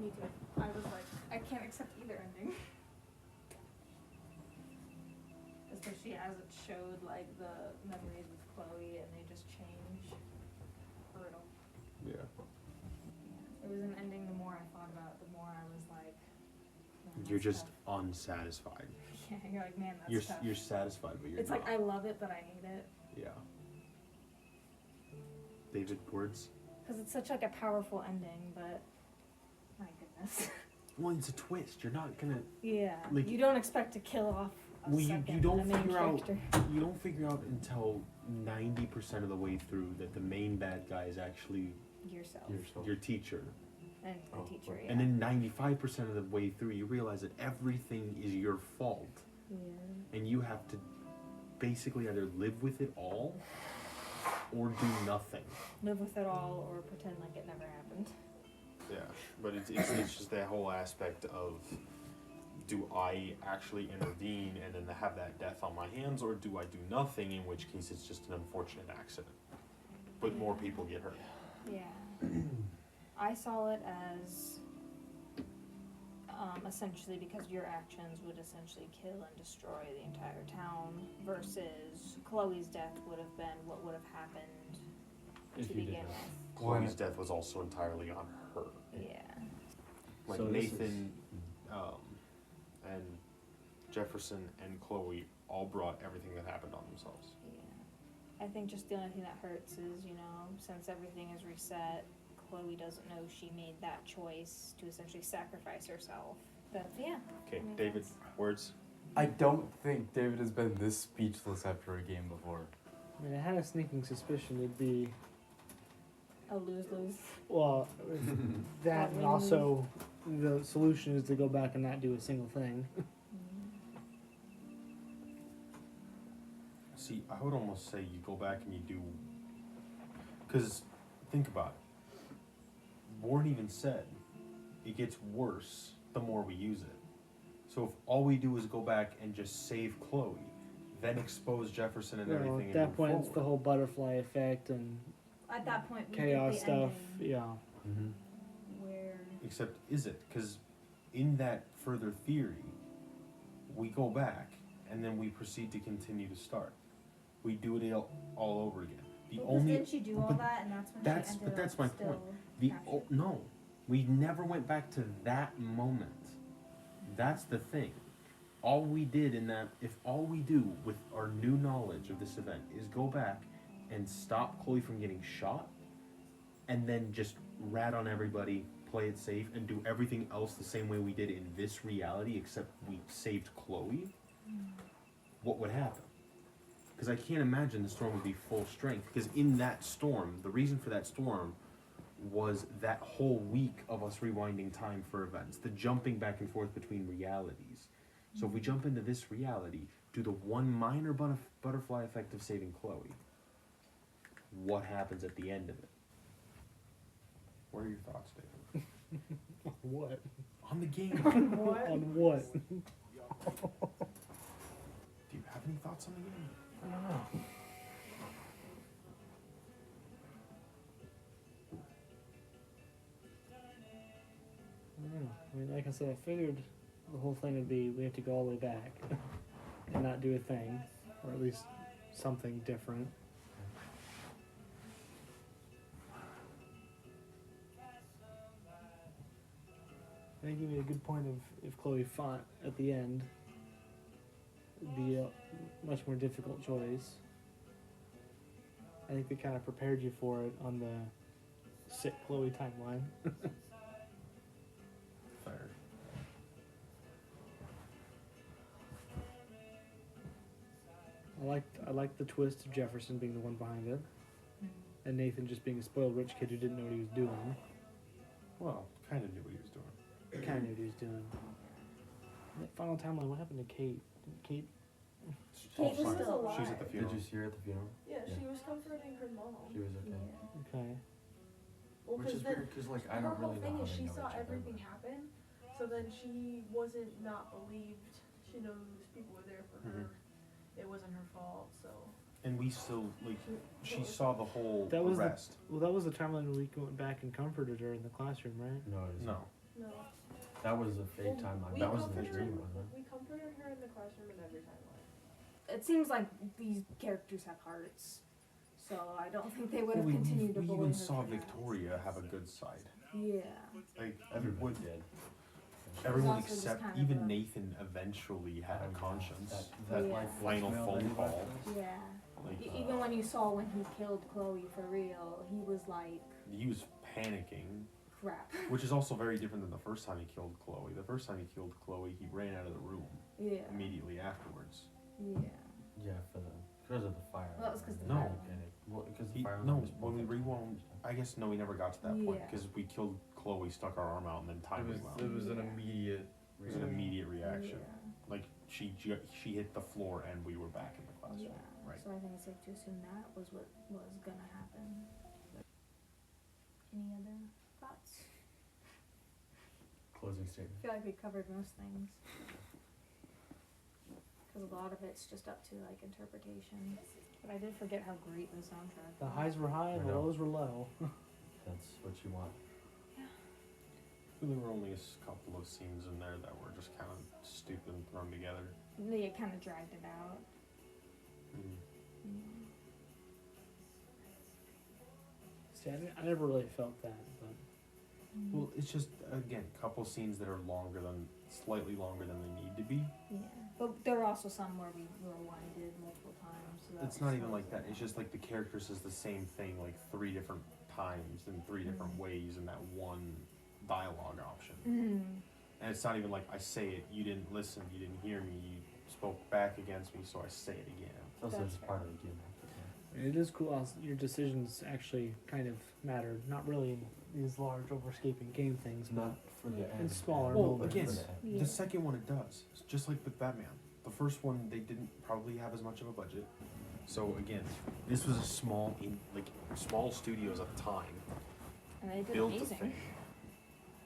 Me too. I was like, I can't accept either ending. Especially as it showed like the memories with Chloe and they just change. Brutal. Yeah. Yeah. It was an ending, the more I thought about it, the more I was like, man, You're that's just tough. unsatisfied. Yeah, you're like, man, that's tough. You're satisfied, but you're It's not. like, I love it, but I hate it. Yeah. David, words? Because it's such like a powerful ending, but my goodness. Well, it's a twist. You're not gonna. Yeah. Like, you don't expect to kill off a well, second you don't the main figure out. character. You don't figure out until 90% of the way through that the main bad guy is actually Yourself. your teacher. And the teacher, yeah. And then 95% of the way through, you realize that everything is your fault, Yeah. and you have to basically either live with it all or do nothing. Live with it all or pretend like it never happened. Yeah, but it's just that whole aspect of, do I actually intervene and then have that death on my hands, or do I do nothing, in which case it's just an unfortunate accident, but more people get hurt. Yeah. I saw it as essentially because your actions would essentially kill and destroy the entire town, versus Chloe's death would have been what would have happened to begin with. Chloe's death was also entirely on her. Yeah. Like So Nathan and Jefferson and Chloe all brought everything that happened on themselves. Yeah. I think just the only thing that hurts is, you know, since everything is reset, Chloe doesn't know she made that choice to essentially sacrifice herself. But yeah. Okay, I mean, David, that's- words? I don't think David has been this speechless after a game before. I mean, I had a sneaking suspicion it'd be, A lose-lose. well, that and also the solution is to go back and not do a single thing. See, I would almost say you go back and you do, because think about it. Warren even said it gets worse the more we use it. So if all we do is go back and just save Chloe, then expose Jefferson and You know, everything, at that and point, move it's the forward. whole butterfly effect and At that point, we chaos get the stuff. ending Yeah. Mm-hmm. where Except, is it? Because in that further theory, we go back and then we proceed to continue to start. We do it all over again. The because only didn't she do all but that, and that's when that's- she ended but that's up my still point. The captured? no, we never went back to that moment. That's the thing. All we did in that, if all we do with our new knowledge of this event is go back and stop Chloe from getting shot, and then just rat on everybody, play it safe, and do everything else the same way we did in this reality, except we saved Chloe, what would happen? Because I can't imagine the storm would be full strength. Because in that storm, the reason for that storm was that whole week of us rewinding time for events, the jumping back and forth between realities. So if we jump into this reality, do the one minor butterfly effect of saving Chloe, what happens at the end of it? What are your thoughts, David? What? On the game. What? On what? Do you have any thoughts on the game? I don't know. I don't know. I mean, like I said, I figured the whole thing would be we have to go all the way back and not do a thing, or at least something different. I think you made a good point of if Chloe fought at the end, it'd be a much more difficult choice. I think they kind of prepared you for it on the sick Chloe timeline. Fair. I liked the twist of Jefferson being the one behind it, and Nathan just being a spoiled rich kid who didn't know what he was doing. Well, kind of knew what he was doing. Kind of knew what he was doing. That final timeline, what happened to Kate? Did Kate? Kate was fine. still alive. She was at the Did funeral. you see her at the funeral? Yeah, she was comforting her mom. She was okay. Okay. Well, Which is then weird, because like I her don't whole really know thing how is they she know saw each other. everything happen, so then she wasn't not believed. She knows people were there for her. It wasn't her fault, so. And we still, like, she saw the whole That was arrest. Well, that was the timeline when we went back and comforted her in the classroom, right? No, it isn't. No. No. That was a fake Well, timeline. we That wasn't a comforted dream, her- wasn't it? We comforted her in the classroom and every timeline. It seems like these characters have hearts, so I don't think they would have we continued to we bully even her saw for that. Victoria have a good side. Yeah. Like Everybody did. everyone also just except kind of even a- Nathan eventually had a conscience. That Yeah. like Final voicemail phone that he call. left us? Yeah. Like Even when you saw when he killed Chloe for real, he was like, he was panicking, crap. which is also very different than the first time he killed Chloe. The first time he killed Chloe, he ran out of the room Yeah. immediately afterwards. Yeah. Yeah, because of the fire. Well, that was 'cause the No. fire. Well, because the He, fire. no, alarm was when we both at rewound, I guess no, we never got to that point Yeah. because we killed Chloe, stuck our arm out, and then time rewound. It was an Yeah. immediate. It was an immediate reaction. Yeah. Like she hit the floor and we were back in the classroom. Yeah. Right. So I think it's safe to assume that was what was gonna happen. Any other thoughts? Closing I statement. feel like we covered most things. Because a lot of it's just up to like interpretation. But I did forget how great the soundtrack The was. highs were high and the I know. lows were low. That's what you want. There were only a couple of scenes in there that were just kind of stupid and thrown together. They kind of dragged it out. Mm. Mm. See, I never really felt that, but Well, it's just again a couple scenes that are slightly longer than they need to be. Yeah. But there were also some where we rewinded multiple times. So It's not even like that. It's just like the character says the same thing like 3 different times in 3 different ways in that one dialogue option. Mm. And it's not even like I say it, you didn't listen, you didn't hear me, you spoke back against me, so I say it again. It's also That's just part of the gimmick. it is cool how your decisions actually kind of mattered. Not really in these large overscaping game things, but Not for the end. smaller Well, moments. again, For the end. Yeah. the second one it does. It's just like with Batman. The first one they didn't probably have as much of a budget. So again, this was a small studios at the time. And they did Built a amazing. thing.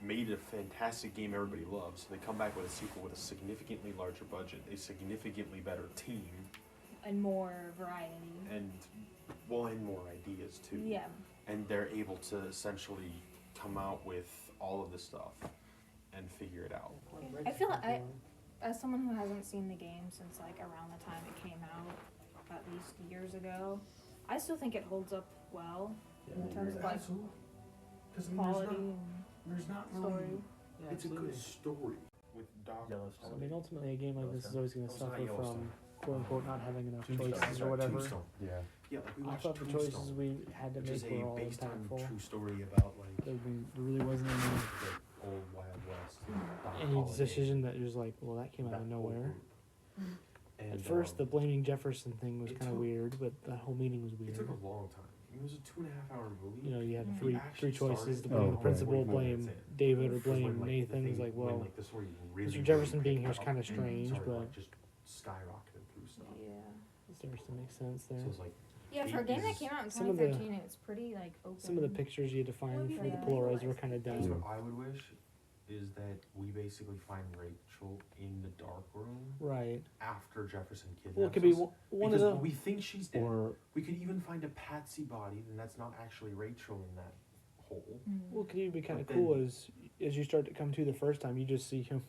Made a fantastic game everybody loves. They come back with a sequel with a significantly larger budget, a significantly better team, And more variety. and more ideas too. Yeah. And they're able to essentially come out with all of this stuff and figure it out. I feel like as someone who hasn't seen the game since like around the time it came out, at least years ago, I still think it holds up well in terms of like Because quality there's not and story. Yeah, It's a absolutely. good story with Doc. Yellowstone. So, I mean, ultimately, a game like this is always going to Oh, it's not suffer from Yellowstone. "quote unquote" not having enough Tombstone. choices or whatever. Yeah. Yeah, like we I watched thought the Tombstone, choices we had to which is make were a all based on impactful. true story about like There really wasn't the old Wild West. any decision that was like, well, that came out of nowhere. And, At first, the um, blaming Jefferson thing was it kind of took- weird, but that whole meeting was it weird. took a long time. It was a 2.5-hour movie. You know, you had Mm. three actually choices to started- blame Oh, the right. principal, 45 blame minutes in. David, or Because when, blame like, the Nathan. It's thing- like, when, well, like, the story really, Mr. really Jefferson being picked here is up, kind of strange, started, but like, just skyrocketing through stuff. Yeah. it starts to make sense there. So it's like Yeah, for a game that is- came out in Some of the- 2013, it was pretty like open. Some of the pictures you had to find for the Yeah. Polaroids were kind of That's dumb. what I would wish is that we basically find Rachel in the dark room Right. after Jefferson kidnaps Well, it could be us. one Because of the. we think she's dead. Or We could even find a Patsy body, and that's not actually Rachel in that hole. Mm. Well, it could even be kind of But cool then- as you start to come to the first time, you just see him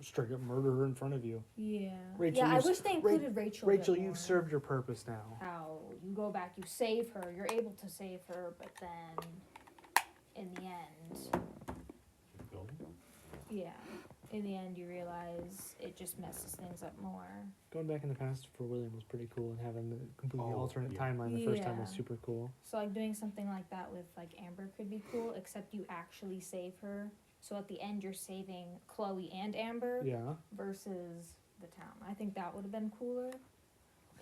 straight up murder her in front of you. Yeah. Rachel, yeah, I you've wish they Ra- included Rachel. a bit Rachel, more. you've served your purpose now. How you go back, you save her, you're able to save her, but then in the end, yeah, in the end you realize it just messes things up more. Going back in the past for William was pretty cool, and having the completely Oh, alternate yeah. timeline the first time was Yeah. super cool. So like doing something like that with like Amber could be cool, except you actually save her. So at the end you're saving Chloe and Amber Yeah. versus the town. I think that would have been cooler,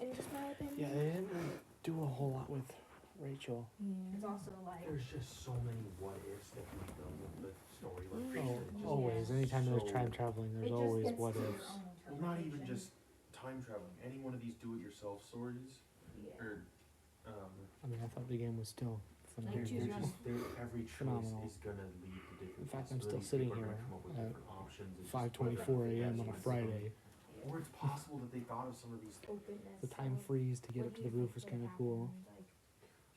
in just my opinion. Yeah, they didn't really do a whole lot with Rachel. It's also like There's just so many what ifs that we've done with the story. Like, Oh, it's just always. Anytime there's so- time traveling, it there's just always gets what to your ifs. own Well, not even interpretation. just time traveling. Any one of these do-it-yourself stories, Yeah. or I mean, I thought the game was still phenomenal. choose your own. every choice Phenomenal. is gonna lead to different. In fact, I'm still possibilities. sitting People are here gonna come up with at different options. It's just 5:24 whether or not they a.m. actually on a want to Friday. Or it's possible that they thought of some of these. Openness. The time of freeze to get what up do to the you roof think was would kind of happen, cool. like,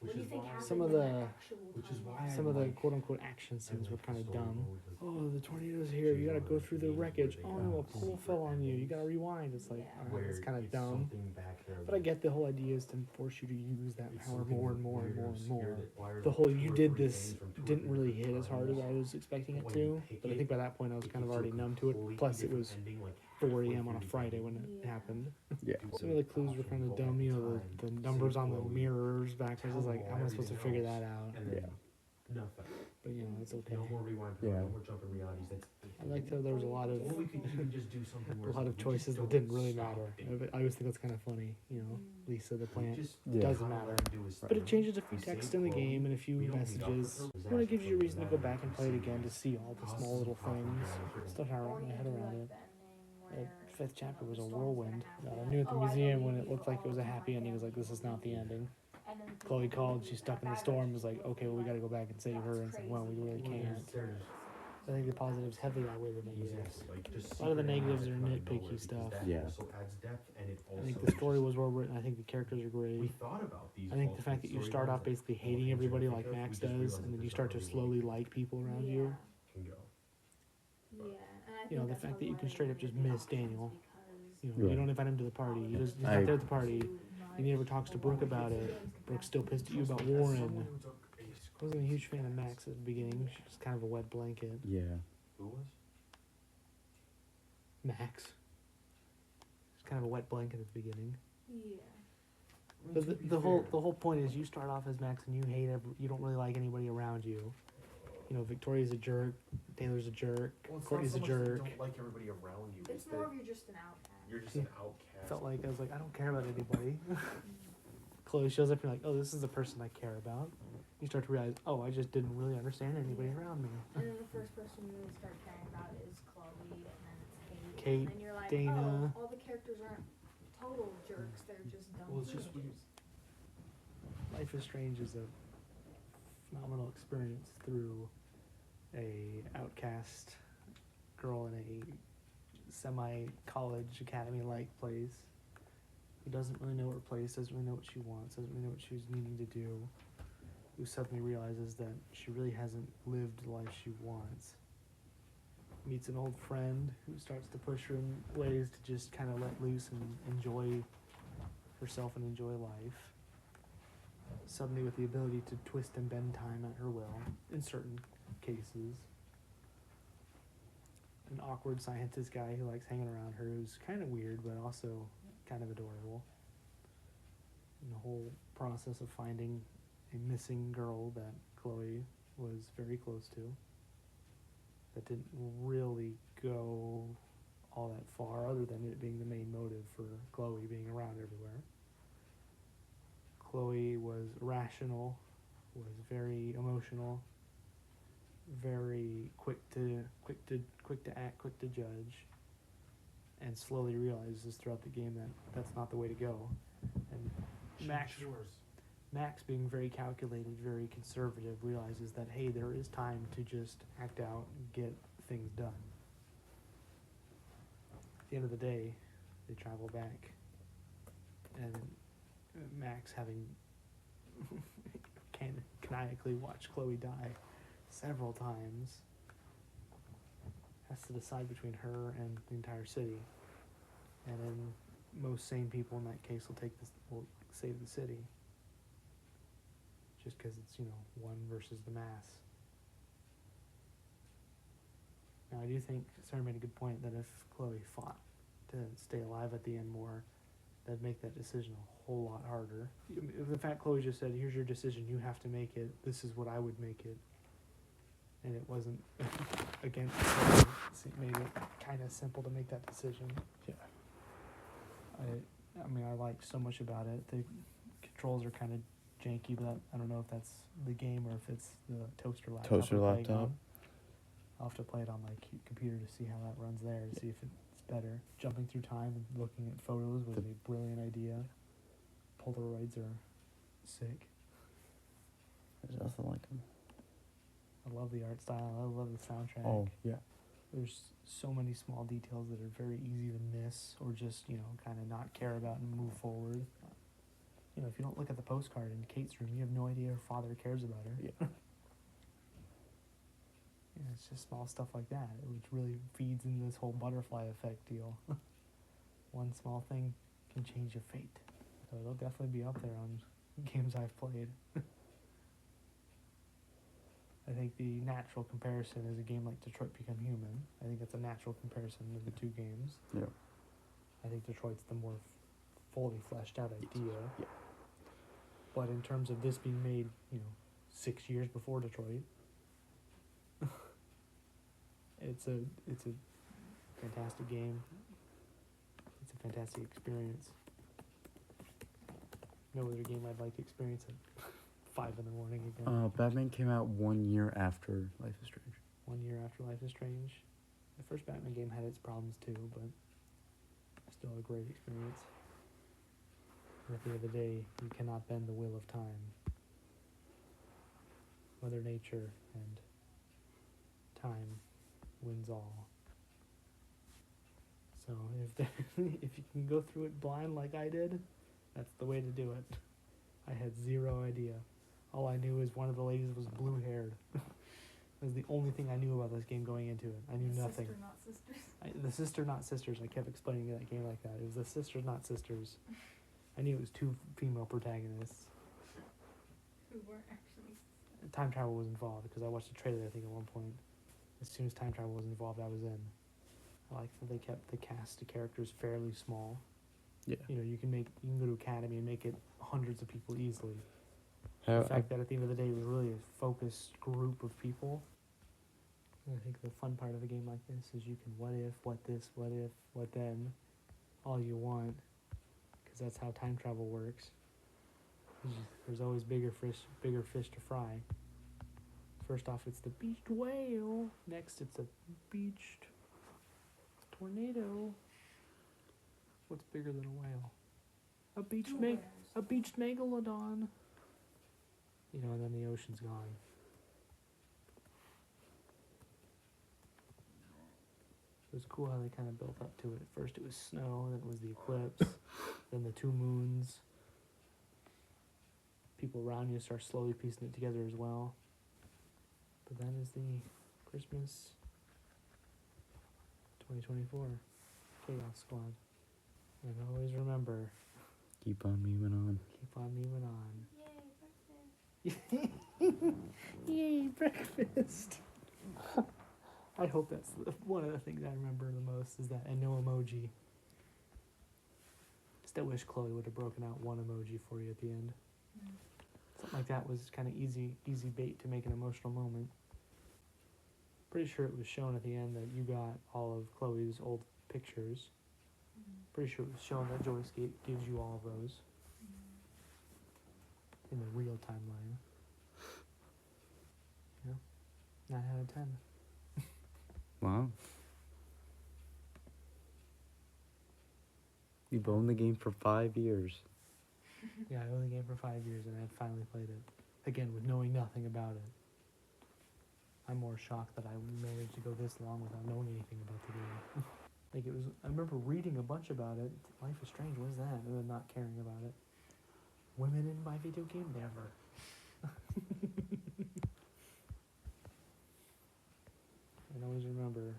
What do you think happened some of in the- that actual which is time? why I some of the like- quote unquote action scenes were like kind of the story dumb. mode, like, Oh, the tornado's here. You gotta go through the wreckage. Oh no, a pole fell on you. You gotta rewind. It's like, Yeah. alright, it's kind of it's dumb. something back there But I that- get the whole idea is to force you to use that it's power something more and more and weird more or and more. obscure that- why are The there whole two you or did three this things from two or didn't three really different hit as hard as I times? was expecting it But when you to. pick But I it, think by that point I was it kind of gives you a already numb to it. completely Plus it different was ending, like, 4 halfway a.m. on a through the Friday game. when it Yeah. happened. Yeah. Some of the clues were kind of dumb. You know, the numbers on the mirrors backwards. I was like, how am I supposed to figure that out? And then nothing. But you know, it's okay. No more rewind, Yeah. no more jumping realities. That's I liked how there was a lot of or we could even just do something where a lot of choices that didn't really matter. I always think that's kind of funny. You know, Lisa the plant. Yeah. Doesn't matter. But it changes a few texts in the game and a few messages. Well, it gives you a reason to go back and play it again to see all the small little things. Still trying to wrap my head around it. The fifth chapter was a whirlwind. I knew at the museum when it looked like it was a happy ending, I was like, this is not the ending. Chloe called, she's stuck in the storm, was like, okay, well, we gotta go back and save her. And it's like, well, we really can't. I think the positives heavily outweigh the negatives. A lot of the negatives are nitpicky stuff. Yeah. I think the story was well written. I think the characters are great. I think the fact that you start off basically hating everybody like Max does, and then you start to slowly like people around you. Yeah. And I You know, think the that's fact that probably you why can they straight up did just it miss is Daniel. because You know, you Right. don't invite him to the party. He's I- not there at the party. He never talks to Brooke about it. Brooke's still pissed at you about Warren. I wasn't a huge fan of Max at the beginning. She was kind of a wet blanket. Yeah. Who was? Max. She's kind of a wet blanket at the beginning. Yeah. But the whole point is you start off as Max and you hate you don't really like anybody around you. You know, Victoria's a jerk, Taylor's a jerk, Courtney's a jerk. Don't like everybody around you. It's more of you're just an outcast. You're just an outcast. Felt like I was like, I don't care about anybody. Chloe shows up and you're like, oh, this is the person I care about. You start to realize, oh, I just didn't really understand anybody around me. And then the first person you really start caring about is Chloe, and then it's Kate. Kate, and then you're like, Dana. oh, all the characters aren't total jerks, they're just dumb Well, it's just teenagers. Life is Strange is a phenomenal experience through a outcast girl in a semi-college academy-like place who doesn't really know her place, doesn't really know what she wants, doesn't really know what she's needing to do, who suddenly realizes that she really hasn't lived the life she wants. Meets an old friend who starts to push her in ways to just kind of let loose and enjoy herself and enjoy life. Suddenly with the ability to twist and bend time at her will, in certain cases. An awkward scientist guy who likes hanging around her, who's kind of weird, but also kind of adorable. And the whole process of finding a missing girl that Chloe was very close to, that didn't really go all that far, other than it being the main motive for Chloe being around everywhere. Chloe was rational, was very emotional, very quick to act, quick to judge, and slowly realizes throughout the game that that's not the way to go. And Max being very calculated, very conservative, realizes that, hey, there is time to just act out and get things done. At the end of the day, they travel back, and Max, having canonically watched Chloe die several times, has to decide between her and the entire city. And then most sane people in that case will save the city, just because it's, you know, one versus the mass. Now I do think Sarah made a good point that if Chloe fought to stay alive at the end more, that'd make that decision a whole lot harder. If the fact Chloe just said, here's your decision, you have to make it, this is what I would make it, and it wasn't against Chloe, it made it kind of simple to make that decision. Yeah. I mean, I like so much about it. The controls are kind of janky, but I don't know if that's the game or if it's the toaster laptop. Toaster we're playing laptop. on. I'll have to play it on my computer to see how that runs there, to see if it's better. Jumping through time and looking at photos was a brilliant idea. Polaroids are sick. There's nothing like them. I love the art style. I love the soundtrack. Oh, yeah. There's so many small details that are very easy to miss or just, you know, kind of not care about and move forward. You you know, if you don't look at the postcard in Kate's room, you have no idea her father cares about her. Yeah. Yeah, it's just small stuff like that, which really feeds into this whole butterfly effect deal. One small thing can change your fate. So it'll definitely be up there on games I've played. I think the natural comparison is a game like Detroit Become Human. I think that's a natural comparison of the two games. Yeah. I think Detroit's the more fully fleshed out idea. Yeah. But in terms of this being made, 6 years before Detroit, it's a fantastic game. It's a fantastic experience. No other game I'd like to experience at 5 in the morning again. Batman came out 1 year after Life is Strange. 1 year after Life is Strange. The first Batman game had its problems too, but still a great experience. And at the end of the day, you cannot bend the wheel of time. Mother Nature and time wins all. So if you can go through it blind like I did, that's the way to do it. I had zero idea. All I knew is one of the ladies was blue-haired. That was the only thing I knew about this game going into it. I knew nothing. Sister, not sisters. The sister, not sisters. I kept explaining that game like that. It was the sisters, not sisters. I knew it was 2 female protagonists. Who weren't actually. Time travel was involved because I watched a trailer, I think, at one point. As soon as time travel was involved, I was in. I like that they kept the cast of characters fairly small. Yeah. You can go to Academy and make it hundreds of people easily. How, The fact that at the end of the day it was really a focused group of people. And I think the fun part of a game like this is you can what if, what this, what if, what then, all you want, because that's how time travel works. There's always bigger fish to fry. First off, it's the beached whale. Next, it's a beached tornado. What's bigger than a whale? A beached megalodon. And then the ocean's gone. It was cool how they kind of built up to it. At first it was snow, then it was the eclipse, then the 2 moons. People around you start slowly piecing it together as well. But then is the Christmas 2024 Chaos Squad. And always remember, keep on moving on. keep on moving on. Yay, breakfast. Yay, breakfast! I hope that's one of the things I remember the most is that, and no emoji. Still wish Chloe would have broken out one emoji for you at the end. Something like that was kind of easy bait to make an emotional moment. Pretty sure it was shown at the end that you got all of Chloe's old pictures. Pretty sure it was shown that Joyce gives you all of those in the real timeline. 9 out of 10. Wow. You've owned the game for 5 years. Yeah, I owned the game for 5 years and I finally played it. Again, with knowing nothing about it. I'm more shocked that I managed to go this long without knowing anything about the game. I remember reading a bunch about it. Life is Strange, what is that? And then not caring about it. Women in my video game? Never. And always remember,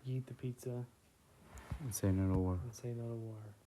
you eat the pizza And say no to war. and say no to war.